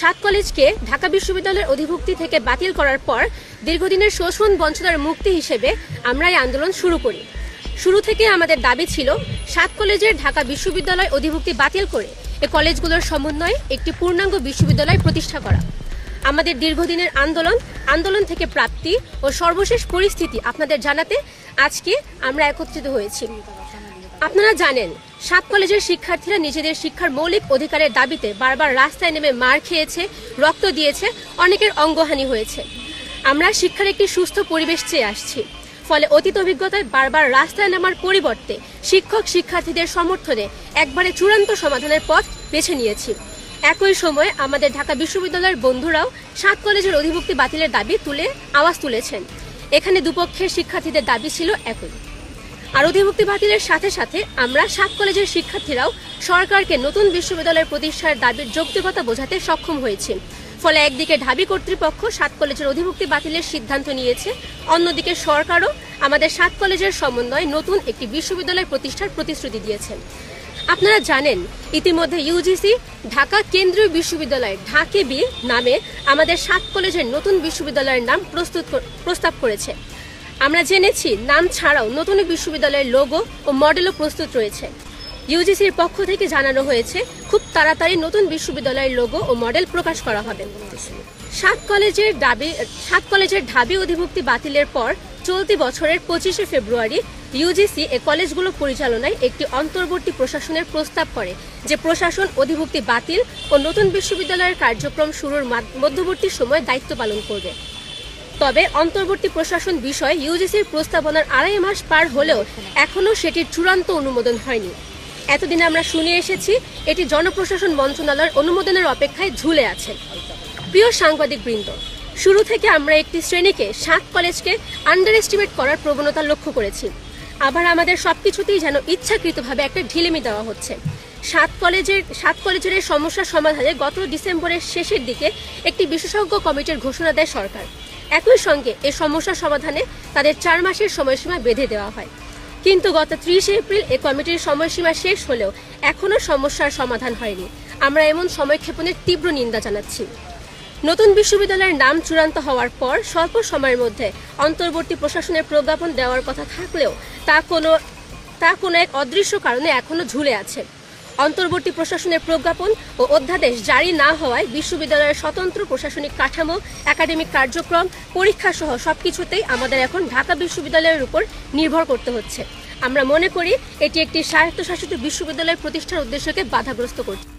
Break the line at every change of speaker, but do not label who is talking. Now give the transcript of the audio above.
সাত কলেজকে ঢাকা বিশ্ববিদ্যালয়ের অধিভুক্তি থেকে বাতিল করার পর দীর্ঘদিনের শোষণ বঞ্চনার মুক্তি হিসেবে আমরা এই আন্দোলন শুরু করি। শুরু থেকে আমাদের দাবি ছিল সাত কলেজের ঢাকা বিশ্ববিদ্যালয় অধিভুক্তি বাতিল করে এই কলেজগুলোর সমন্বয়ে একটি পূর্ণাঙ্গ বিশ্ববিদ্যালয় প্রতিষ্ঠা করা। আমাদের দীর্ঘদিনের আন্দোলন থেকে প্রাপ্তি ও সর্বশেষ পরিস্থিতি আপনাদের জানাতে আজকে আমরা একত্রিত হয়েছি। আপনারা জানেন, সাত কলেজের শিক্ষার্থীরা নিজেদের শিক্ষার মৌলিক অধিকারের দাবিতে বারবার রাস্তায় নেমে মার খেয়েছে, রক্ত দিয়েছে, অনেকের অঙ্গহানি হয়েছে। আমরা শিক্ষার একটি সুস্থ পরিবেশ চেয়ে আসছি। ফলে অতীত অভিজ্ঞতায় বারবার রাস্তায় নামার পরিবর্তে শিক্ষক শিক্ষার্থীদের সমর্থনে একবারে চূড়ান্ত সমাধানের পথ বেছে নিয়েছি। একই সময়ে আমাদের ঢাকা বিশ্ববিদ্যালয়ের বন্ধুরাও সাত কলেজের অধিভুক্তি বাতিলের দাবি তুলে আওয়াজ তুলেছেন। এখানে দুপক্ষের শিক্ষার্থীদের দাবি ছিল একই। আর অধিভুক্তি বাতিলের সাথে সাথে আমরা সাত কলেজের শিক্ষার্থীরাও সরকারকে নতুন বিশ্ববিদ্যালয় প্রতিষ্ঠার দাবির যৌক্তিকতা বোঝাতে সক্ষম হয়েছে। ফলে একদিকে ঢাবি কর্তৃপক্ষ সাত কলেজের অধিভুক্তি বাতিলের সিদ্ধান্ত নিয়েছে, অন্যদিকে সরকারও আমাদের সাত কলেজের সমন্বয়ে নতুন একটি বিশ্ববিদ্যালয় প্রতিষ্ঠার প্রতিশ্রুতি দিয়েছেন। আপনারা জানেন, ইতিমধ্যে ইউজিসি ঢাকা কেন্দ্রীয় বিশ্ববিদ্যালয় ঢাকেবি নামে আমাদের সাত কলেজের নতুন বিশ্ববিদ্যালয়ের নাম প্রস্তাব করেছে। আমরা জেনেছি, নাম ছাড়াও নতুন বিশ্ববিদ্যালয়ের লোগো ও মডেলও প্রস্তুত রয়েছে। ইউজিসির পক্ষ থেকে জানানো হয়েছে খুব তাড়াতাড়ি নতুন বিশ্ববিদ্যালয়ের লোগো ও মডেল প্রকাশ করা হবে। সাত কলেজের ঢাবি অধিভুক্তি বাতিলের পর চলতি বছরের 25শে ফেব্রুয়ারি ইউজিসি এ কলেজগুলো পরিচালনায় একটি অন্তর্বর্তী প্রশাসনের প্রস্তাব করে, যে প্রশাসন অধিভুক্তি বাতিল ও নতুন বিশ্ববিদ্যালয়ের কার্যক্রম শুরুর মধ্যবর্তী সময়ে দায়িত্ব পালন করবে। তবে অন্তর্বর্তী প্রশাসন বিষয়ে ইউজিসির প্রস্তাবনার 2.5 মাস পার হলেও এখনও সেটির চূড়ান্ত অনুমোদন হয়নি। এতদিন আমরা শুনে এসেছি এটি জনপ্রশাসন মন্ত্রণালয়ের অনুমোদনের অপেক্ষায় ঝুলে আছে। প্রিয় সাংবাদিকবৃন্দ, শুরু থেকে আমরা একটি শ্রেণীকে সাত কলেজকে আন্ডার এস্টিমেট করার প্রবণতা লক্ষ্য করেছি। আবার আমাদের সবকিছুতেই যেন ইচ্ছাকৃতভাবে একটা ঢিলেমি দেওয়া হচ্ছে। সাত কলেজের এই সমস্যার সমাধানে গত ডিসেম্বরের শেষের দিকে একটি বিশেষজ্ঞ কমিটির ঘোষণা দেয় সরকার। একই সঙ্গে এই সমস্যার সমাধানে তাদের 4 মাসের সময়সীমা বেঁধে দেওয়া হয়। কিন্তু গত 30 এপ্রিল এই কমিটির সময়সীমা শেষ হলেও এখনও সমস্যার সমাধান হয়নি। আমরা এমন সময়ক্ষেপণের তীব্র নিন্দা জানাচ্ছি। নতুন বিশ্ববিদ্যালয়ের নাম চূড়ান্ত হওয়ার পর স্বল্প সময়ের মধ্যে অন্তর্বর্তী প্রশাসনের প্রজ্ঞাপন দেওয়ার কথা থাকলেও তা কোনো এক অদৃশ্য কারণে এখনও ঝুলে আছে। অন্তর্বর্তী প্রশাসনের প্রজ্ঞাপন ও অধ্যাদেশ জারি না হওয়ায় বিশ্ববিদ্যালয়ের স্বতন্ত্র প্রশাসনিক কাঠামো, একাডেমিক কার্যক্রম, পরীক্ষা সহ সবকিছুতেই আমাদের এখন ঢাকা বিশ্ববিদ্যালয়ের উপর নির্ভর করতে হচ্ছে। আমরা মনে করি এটি একটি স্বায়ত্তশাসিত বিশ্ববিদ্যালয় প্রতিষ্ঠার উদ্দেশ্যকে বাধাগ্রস্ত করছে।